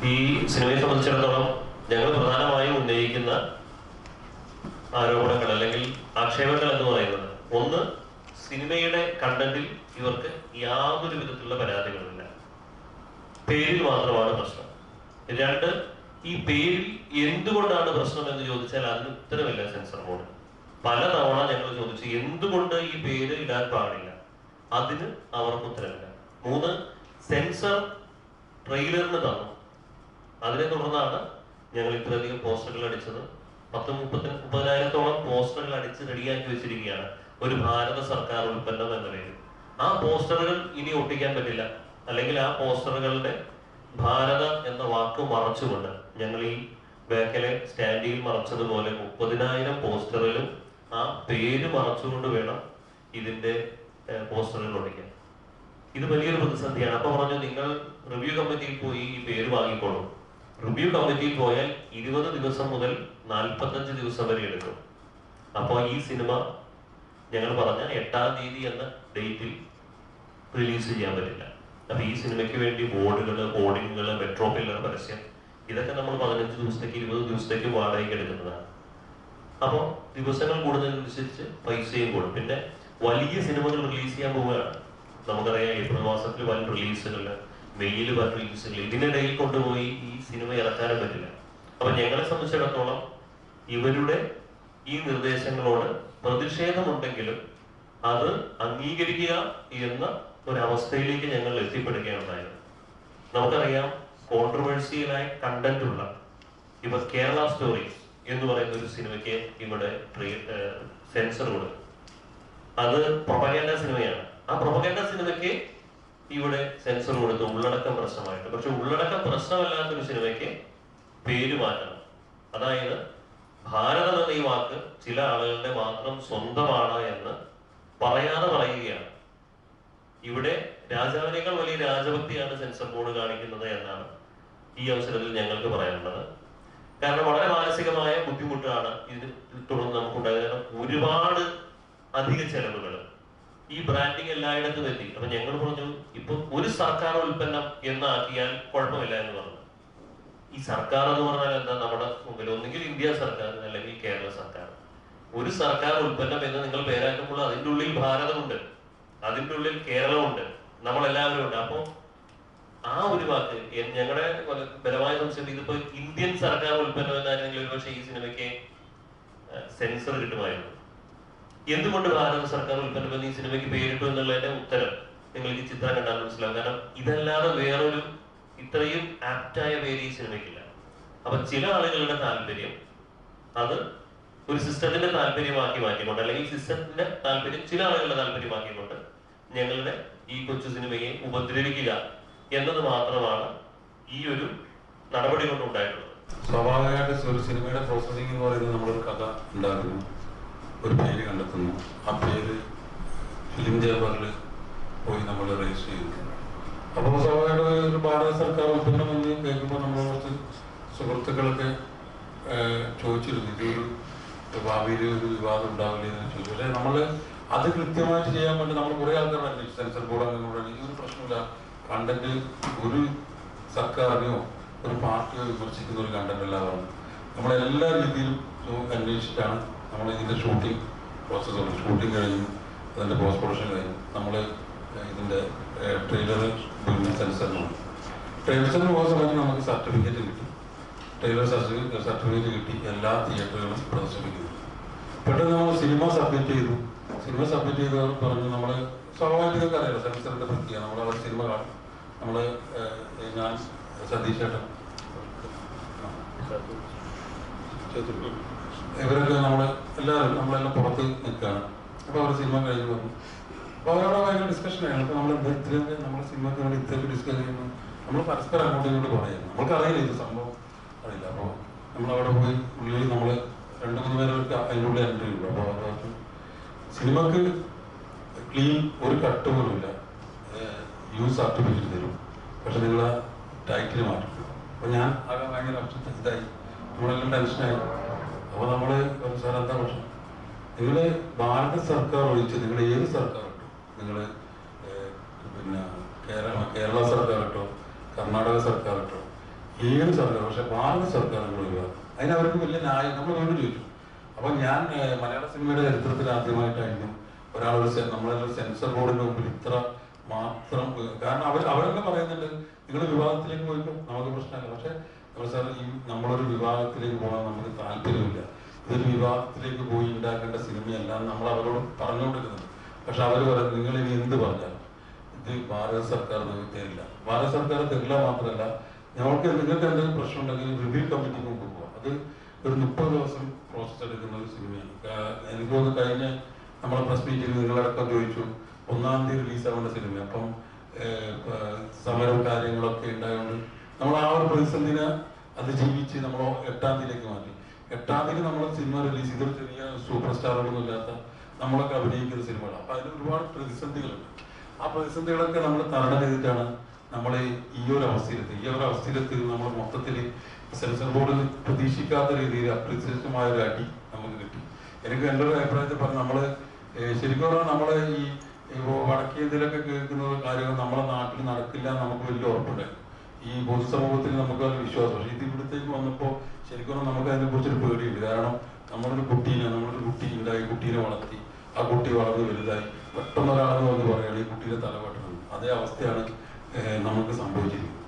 ഈ സിനിമയെ സംബന്ധിച്ചിടത്തോളം ഞങ്ങൾ പ്രധാനമായും ഉന്നയിക്കുന്ന ആരോപണങ്ങൾ അല്ലെങ്കിൽ ആക്ഷേപങ്ങൾ എന്ന് പറയുന്നത്, ഒന്ന്, സിനിമയുടെ കണ്ടന്റിൽ ഇവർക്ക് യാതൊരു വിധത്തിലുള്ള പരാതികളുമില്ല, പേരിൽ മാത്രമാണ് പ്രശ്നം. രണ്ട്, ഈ പേരിൽ എന്തുകൊണ്ടാണ് പ്രശ്നം എന്ന് ചോദിച്ചാൽ അതിന് ഉത്തരവില്ല സെൻസർ ബോർഡ്. പലതവണ ഞങ്ങൾ ചോദിച്ചു എന്തുകൊണ്ട് ഈ പേര് ഇടാൻ പാടില്ല, അതിന് അവർക്ക് ഉത്തരവില്ല. മൂന്ന്, സെൻസർ ട്രെയിലറിന് തന്നു, അതിനെ തുടർന്നാണ് ഞങ്ങൾ ഇത്രയധികം പോസ്റ്ററുകൾ അടിച്ചത്. 30,000-30,000-ഓളം പോസ്റ്ററുകൾ അടിച്ച് റെഡിയാക്കി വെച്ചിരിക്കുകയാണ് ഒരു ഭാരത സർക്കാർ ഉൽപ്പന്നം എന്ന പേരിൽ. ആ പോസ്റ്ററുകൾ ഇനി ഒട്ടിക്കാൻ പറ്റില്ല, അല്ലെങ്കിൽ ആ പോസ്റ്ററുകളുടെ ഭാരത എന്ന വാക്ക് മറച്ചുകൊണ്ട് ഞങ്ങൾ ഈ ബാക്കിലെ സ്റ്റാൻഡിൽ മറച്ചതുപോലെ 30,000 പോസ്റ്ററിലും ആ പേര് മറച്ചുകൊണ്ട് വേണം ഇതിന്റെ പോസ്റ്ററുകൾ ഒട്ടിക്കാൻ. ഇത് വലിയൊരു പ്രതിസന്ധിയാണ്. അപ്പൊ പറഞ്ഞു, നിങ്ങൾ റിവ്യൂ കമ്മിറ്റിയിൽ പോയി ഈ പേര് വാങ്ങിക്കോളൂ. റിവ്യൂ കമ്മിറ്റിയിൽ പോയാൽ 20 ദിവസം മുതൽ 45 ദിവസം വരെ എടുക്കും. അപ്പോൾ ഈ സിനിമ ഞങ്ങൾ പറഞ്ഞ 8-ാം തീയതി എന്ന ഡേറ്റിൽ റിലീസ് ചെയ്യാൻ പറ്റില്ല. അപ്പൊ ഈ സിനിമയ്ക്ക് വേണ്ടി ബോർഡുകൾ, ഹോർഡിങ്ങുകൾ, മെട്രോ പില്ലർ പരസ്യം, ഇതൊക്കെ നമ്മൾ 15 ദിവസത്തേക്ക് 20 ദിവസത്തേക്ക് വാടകയ്ക്ക് എടുക്കുന്നതാണ്. അപ്പോൾ ദിവസങ്ങൾ കൂടുന്നതിനനുസരിച്ച് പൈസയും കൂടും. പിന്നെ വലിയ സിനിമകൾ റിലീസ് ചെയ്യാൻ പോവുകയാണ്. നമുക്കറിയാം, ഏപ്രിൽ മാസത്തിൽ വൻ റിലീസുകൾ, മെയ്യിൽ വൻ റിലീസുകൾ, ഇതിനിടയിൽ കൊണ്ടുപോയി ഈ സിനിമ ഇറക്കാനും പറ്റില്ല. അപ്പൊ ഞങ്ങളെ സംബന്ധിച്ചിടത്തോളം ഇവരുടെ ഈ നിർദ്ദേശങ്ങളോട് പ്രതിഷേധമുണ്ടെങ്കിലും അത് അംഗീകരിക്കുക എന്ന ഒരവസ്ഥയിലേക്ക് ഞങ്ങൾ എത്തിപ്പെടുകയുണ്ടായത്. നമുക്കറിയാം, കോൺട്രവേഴ്സിയലായ കണ്ടന്റ് ഉള്ള ഇപ്പൊ കേരള സ്റ്റോറീസ് എന്ന് പറയുന്ന ഒരു സിനിമയ്ക്ക് ഇവിടെ സെൻസർ കൊടുക്കും. അത് പ്രൊപ്പഗാൻഡ സിനിമയാണ്. ആ പ്രൊപ്പഗാൻഡ സിനിമയ്ക്ക് ഇവിടെ സെൻസർ കൊടുത്തു, ഉള്ളടക്കം പ്രശ്നമായിട്ട്. പക്ഷെ ഉള്ളടക്കം പ്രശ്നമല്ലാത്തൊരു സിനിമയ്ക്ക് പേര് മാറ്റണം. അതായത് ഭാരതം എന്ന ഈ വാക്ക് ചില ആളുകളുടെ മാത്രം സ്വന്തമാണ് എന്ന് പറയാതെ പറയുകയാണ്. ഇവിടെ രാജാവിനേക്കാൾ വലിയ രാജഭക്തിയാണ് സെൻസർ ബോർഡ് കാണിക്കുന്നത് എന്നാണ് ഈ അവസരത്തിൽ ഞങ്ങൾക്ക് പറയാനുള്ളത്. കാരണം വളരെ മാനസികമായ ബുദ്ധിമുട്ടാണ് ഇതിന് തുടർന്ന് നമുക്കുണ്ടായത്. കാരണം ഒരുപാട് അധിക ചെലവുകൾ, ഈ ബ്രാൻഡിങ് എല്ലായിടത്തും എത്തി. അപ്പൊ ഞങ്ങൾ പറഞ്ഞു, ഇപ്പൊ ഒരു സർക്കാർ ഉൽപ്പന്നം എന്നാക്കിയാൽ കുഴപ്പമില്ല എന്ന് പറഞ്ഞു. ഈ സർക്കാർ എന്ന് പറഞ്ഞാൽ എന്താ? നമ്മുടെ മുമ്പിൽ ഒന്നുകിൽ ഇന്ത്യ സർക്കാർ അല്ലെങ്കിൽ കേരള സർക്കാർ. ഒരു സർക്കാർ ഉൽപ്പന്നം എന്ന് നിങ്ങൾ പേരാക്കുമ്പോൾ അതിൻ്റെ ഉള്ളിൽ ഭാരതമുണ്ട്, അതിൻ്റെ ഉള്ളിൽ കേരളമുണ്ട്, നമ്മളെല്ലാവരും ഉണ്ട്. അപ്പോ ആ ഒരു വാക്ക് ഞങ്ങളുടെ ബലമായ സംശയം, ഇതിപ്പോ ഇന്ത്യൻ സർക്കാർ ഉൽപ്പന്നം എന്നായിരുന്നെങ്കിൽ ഒരു പക്ഷേ ഈ സിനിമയ്ക്ക് സെൻസർ കിട്ടുമായിരുന്നു. എന്തുകൊണ്ട് ഭാരത സർക്കാർ ഉൽപ്പന്നം എന്ന് ഈ സിനിമയ്ക്ക് പേരിട്ടു എന്നുള്ളതിന്റെ ഉത്തരം നിങ്ങൾക്ക് ചിത്രം കണ്ടാൽ മനസ്സിലാവും. കാരണം ഇതല്ലാതെ വേറൊരു ഇത്രയും ആപ്റ്റായ പേര് ഈ സിനിമയ്ക്കില്ല. അപ്പൊ ചില ആളുകളുടെ താല്പര്യം അത് ഒരു സിസ്റ്റത്തിന്റെ താല്പര്യമാക്കി മാറ്റിക്കൊണ്ട്, അല്ലെങ്കിൽ സിസ്റ്റത്തിന്റെ താല്പര്യം ചില ആളുകളുടെ താല്പര്യമാക്കിക്കൊണ്ട് ഞങ്ങളുടെ ഈ കൊച്ചു സിനിമയെ ഉപദ്രവിക്കുക എന്നത് മാത്രമാണ് ഈ ഒരു നടപടി കൊണ്ട് ഉണ്ടായിട്ടുള്ളത്. സ്വാഭാവികമായിട്ട് ഒരു സിനിമയുടെ പ്രോസസ്സിംഗ് എന്ന് പറയുന്നത് നമ്മളൊരു കഥ ഉണ്ടാക്കുന്നു, ഒരു പേര് കണ്ടെത്തുന്നു, ആ പേര് ഫിലിം ചേംബറിൽ പോയി നമ്മൾ രജിസ്റ്റർ ചെയ്യുന്നു. അപ്പോൾ സ്വാഭാവികമായിട്ട് ഒരു ഭാരത സർക്കാർ ഉൽപ്പന്നം എന്ന് കേൾക്കുമ്പോൾ നമ്മൾ കുറച്ച് സുഹൃത്തുക്കളൊക്കെ ചോദിച്ചിരുന്നു, ഇതൊരു ഭാവിയിൽ ഒരു വിവാദം ഉണ്ടാവില്ല എന്ന് ചോദിച്ചു. പക്ഷേ നമ്മൾ അത് കൃത്യമായിട്ട് ചെയ്യാൻ വേണ്ടി നമ്മൾ കുറേ ആൾക്കാർ അന്വേഷിച്ചു. സെൻസർ ബോർഡ് അംഗങ്ങളോട് ഈ ഒരു പ്രശ്നമില്ല, കണ്ടന്റ് ഒരു സർക്കാരിനെയോ ഒരു പാർട്ടിയോ വിമർശിക്കുന്ന ഒരു കണ്ടന്റ് അല്ലാതാണ്. നമ്മളെല്ലാ രീതിയിലും അന്വേഷിച്ചിട്ടാണ് നമ്മൾ ഇതിൻ്റെ ഷൂട്ടിംഗ് പ്രോസസ്സുണ്ട്. ഷൂട്ടിംഗ് കഴിഞ്ഞു, അതിൻ്റെ പോസ്റ്റ് പ്രൊഡക്ഷൻ കഴിഞ്ഞു, നമ്മൾ ഇതിൻ്റെ ട്രെയിലർ സെൻസറിനാണ്. ട്രെയിലറിന് പോകുന്ന സമയത്ത് നമുക്ക് സർട്ടിഫിക്കറ്റ് കിട്ടി, ട്രെയിലർ സർട്ടിഫിക്കറ്റ് കിട്ടി, എല്ലാ തിയേറ്ററുകളും പ്രദർശിപ്പിക്കുന്നു. പെട്ടെന്ന് നമ്മൾ സിനിമ സബ്മിറ്റ് ചെയ്തു. സിനിമ സബ്മിറ്റ് ചെയ്തവർ പറഞ്ഞു, നമ്മൾ സ്വാഭാവികമൊക്കെ അറിയാലോ സെൻസറിൻ്റെ പ്രക്രിയ. നമ്മളവിടെ സിനിമ കാണും, നമ്മൾ ഞാൻ സതീഷ് ചേട്ടൻ ഇവരൊക്കെ നമ്മളെല്ലാം പുറത്ത് നിൽക്കുകയാണ്. അപ്പോൾ അവർ സിനിമ കഴിഞ്ഞ് പറഞ്ഞു. അപ്പോൾ അവരോട് ഭയങ്കര ഡിസ്കഷനാണ്. അപ്പോൾ നമ്മൾ എന്താ ഇത്രയൊക്കെ നമ്മുടെ സിനിമയ്ക്ക് വേണ്ടി ഇത്രയൊക്കെ ഡിസ്കസ് ചെയ്യുന്നു, നമ്മൾ പരസ്പരം അങ്ങോട്ടും ഇങ്ങോട്ട് പറയുന്നു. നമുക്കറിയില്ല ഇത് സംഭവം അറിയില്ല. അപ്പോൾ നമ്മളവിടെ പോയി ഉള്ളിൽ നമ്മൾ 2-3 പേർക്ക് അതിൻ്റെ ഉള്ളിൽ എൻട്രി ഉള്ളൂ. അപ്പോൾ അത് സിനിമക്ക് ക്ലീൻ ഒരു കട്ട് പോലും ഇല്ല, യൂസ് സർട്ടിഫിക്കറ്റ് തരും, പക്ഷെ നിങ്ങൾ ടൈറ്റിൽ മാറ്റും. അപ്പോൾ ഞാൻ ആകെ ഭയങ്കര ഇതായി, നമ്മളെല്ലാം ടെൻഷനായി. അപ്പോൾ നമ്മൾ സാർ എന്താ പ്രശ്നം, നിങ്ങൾ ഭാരത സർക്കാർ ഒഴിച്ച് നിങ്ങൾ ഏത് സർക്കാർ ഇട്ടോ, നിങ്ങൾ പിന്നെ കേരള സർക്കാർ ഇട്ടോ, കർണാടക സർക്കാർ ഇട്ടോ, ഏത് സർക്കാർ, പക്ഷെ ഭാരത സർക്കാർ നമ്മൾ ഒഴിവാക്കും. അതിനവർക്ക് വലിയ ന്യായം നമ്മൾ വീണ്ടും ചോദിച്ചു. അപ്പം ഞാൻ മലയാള സിനിമയുടെ ചരിത്രത്തിൽ ആദ്യമായിട്ടായിരുന്നു നമ്മളൊരു സെൻസർ ബോർഡിന്റെ മുമ്പിൽ ഇത്ര മാത്രം, കാരണം അവരെന്നെ പറയുന്നുണ്ട് നിങ്ങൾ വിവാദത്തിലേക്ക് പോയിക്കോ, നമുക്ക് പ്രശ്നമല്ല. പക്ഷെ സാർ നമ്മളൊരു വിവാദത്തിലേക്ക് പോകാൻ നമുക്ക് താല്പര്യമില്ല, ഇതൊരു വിവാദത്തിലേക്ക് പോയി ഉണ്ടാക്കേണ്ട സിനിമയല്ല നമ്മൾ അവരോട് പറഞ്ഞുകൊണ്ടിരുന്നത്. പക്ഷെ അവർ പറയുന്നത് നിങ്ങൾ ഇനി എന്ത് പറഞ്ഞാലും ഇത് ഭാരത സർക്കാർ നിങ്ങൾക്ക് തരില്ല. ഭാരത സർക്കാർ തരില്ല മാത്രമല്ല, നിങ്ങൾക്ക് എന്തെങ്കിലും പ്രശ്നം ഉണ്ടെങ്കിൽ റിവ്യൂ കമ്മിറ്റിക്ക് മുമ്പ് പോകാം. അത് ഒരു 30 ദിവസം പ്രോസസ് എടുക്കുന്ന ഒരു സിനിമയാണ്. എനിക്ക് തോന്നുന്നു കഴിഞ്ഞ നമ്മളെ പ്രസ് മീറ്റിൽ നിങ്ങളടക്കം ചോദിച്ചു 1-ാം തീയതി റിലീസാവേണ്ട സിനിമ. അപ്പം സമരവും കാര്യങ്ങളൊക്കെ ഉണ്ടായതുകൊണ്ട് നമ്മൾ ആ ഒരു പ്രതിസന്ധിനെ അതിജീവിച്ച് നമ്മൾ 8-ാം തീയതിയിലേക്ക് മാറ്റി. 8-ാം തീയതി നമ്മൾ സിനിമ റിലീസ് ചെയ്തൊരു ചെറിയ സൂപ്പർ സ്റ്റാറുകളൊന്നും ഇല്ലാത്ത നമ്മളൊക്കെ അഭിനയിക്കുന്ന സിനിമകളാണ്. അപ്പം അതിന് ഒരുപാട് പ്രതിസന്ധികളുണ്ട്. ആ പ്രതിസന്ധികളൊക്കെ നമ്മൾ തരണം ചെയ്തിട്ടാണ് നമ്മൾ ഈ ഒരു അവസ്ഥയിലെത്തി നമ്മൾ മൊത്തത്തിൽ സെൻസർ ബോർഡിൽ പ്രതീക്ഷിക്കാത്ത രീതിയിൽ അപ്രീസിയേഷനുമായ ഒരു അടി നമുക്ക് കിട്ടി. എനിക്ക് എൻ്റെ ഒരു അഭിപ്രായത്തിൽ പറഞ്ഞാൽ നമ്മൾ ശരിക്കും പറഞ്ഞാൽ നമ്മളെ ഈ വടക്കേന്ത്യയിലൊക്കെ കേൾക്കുന്ന കാര്യങ്ങൾ നമ്മളെ നാട്ടിൽ നടക്കില്ല നമുക്ക് വലിയ ഉറപ്പുണ്ടായിരുന്നു. ഈ പൊതുസമൂഹത്തിൽ നമുക്ക് ഒരു വിശ്വാസം. പക്ഷേ ഇത് ഇവിടത്തേക്ക് വന്നപ്പോൾ ശരിക്കും നമുക്ക് അതിനെക്കുറിച്ചൊരു പേടിയുണ്ട്. കാരണം നമ്മളൊരു കുട്ടി ഉണ്ടായി, കുട്ടീനെ വളർത്തി, ആ കുട്ടി വളർന്ന് വലുതായി, പെട്ടെന്ന് ഒരാളെന്ന് വന്ന് പറയുകയാണ് ഈ കുട്ടീനെ തലവെട്ടണം. അതേ അവസ്ഥയാണ് നമുക്ക് സംഭവിച്ചിരിക്കുന്നത്.